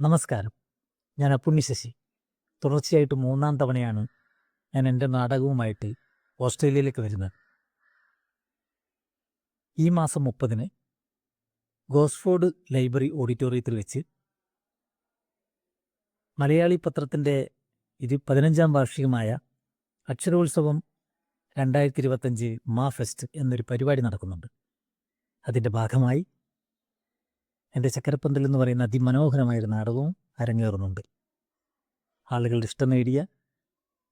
നമസ്കാരം. ഞാൻ അപ്പുണ്ണി ശശി. തുടർച്ചയായിട്ട് 3-ാം തവണയാണ് ഞാൻ എൻ്റെ നാടകവുമായിട്ട് ഓസ്ട്രേലിയയിലേക്ക് വരുന്നത്. ഈ മാസം 30-ന് ഗോസ്ഫോർഡ് ലൈബ്രറി ഓഡിറ്റോറിയത്തിൽ വെച്ച് മലയാളി പത്രത്തിൻ്റെ 15-ാം വാർഷികമായ അക്ഷരോത്സവം 2025 മാ ഫെസ്റ്റ് എന്നൊരു പരിപാടി നടക്കുന്നുണ്ട്. അതിൻ്റെ ഭാഗമായി എൻ്റെ ചക്കരപ്പന്തൽ എന്ന് പറയുന്ന അതിമനോഹരമായൊരു നാടകവും അരങ്ങേറുന്നുണ്ട്. ആളുകളുടെ ഇഷ്ടം നേടിയ,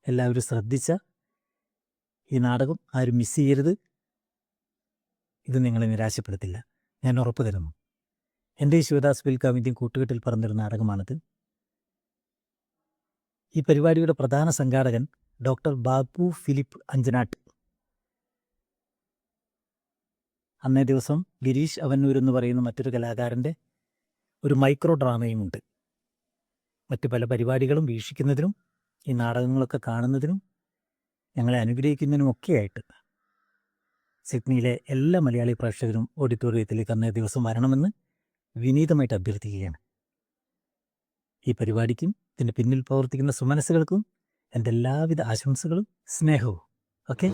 എല്ലാവരും ശ്രദ്ധിച്ച ഈ നാടകം ആരും മിസ് ചെയ്യരുത്. ഇത് നിങ്ങളെ നിരാശപ്പെടുത്തില്ല, ഞാൻ ഉറപ്പ് തരുന്നു. എൻ്റെ ശിവദാസ് വിൽക്കാവിൻ്റെയും കൂട്ടുകെട്ടിൽ പറഞ്ഞൊരു നാടകമാണിത്. ഈ പരിപാടിയുടെ പ്രധാന സംഘാടകൻ ഡോക്ടർ ബാബു ഫിലിപ്പ് അഞ്ചനാട്ട്. അന്നേ ദിവസം ഗിരീഷ് അവന്നൂർ എന്ന് പറയുന്ന മറ്റൊരു കലാകാരൻ്റെ ഒരു മൈക്രോ ഡ്രാമയുമുണ്ട്. മറ്റു പല പരിപാടികളും വീക്ഷിക്കുന്നതിനും ഈ നാടകങ്ങളൊക്കെ കാണുന്നതിനും ഞങ്ങളെ അനുഗ്രഹിക്കുന്നതിനുമൊക്കെയായിട്ട് സിഡ്നിയിലെ എല്ലാ മലയാളി പ്രേക്ഷകരും ഓഡിറ്റോറിയത്തിലേക്ക് അന്നേ ദിവസം വരണമെന്ന് വിനീതമായിട്ട് അഭ്യർത്ഥിക്കുകയാണ്. ഈ പരിപാടിക്കും ഇതിൻ്റെ പിന്നിൽ പ്രവർത്തിക്കുന്ന സുമനസ്സുകൾക്കും എൻ്റെ എല്ലാവിധ ആശംസകളും സ്നേഹവും. ഓക്കെ.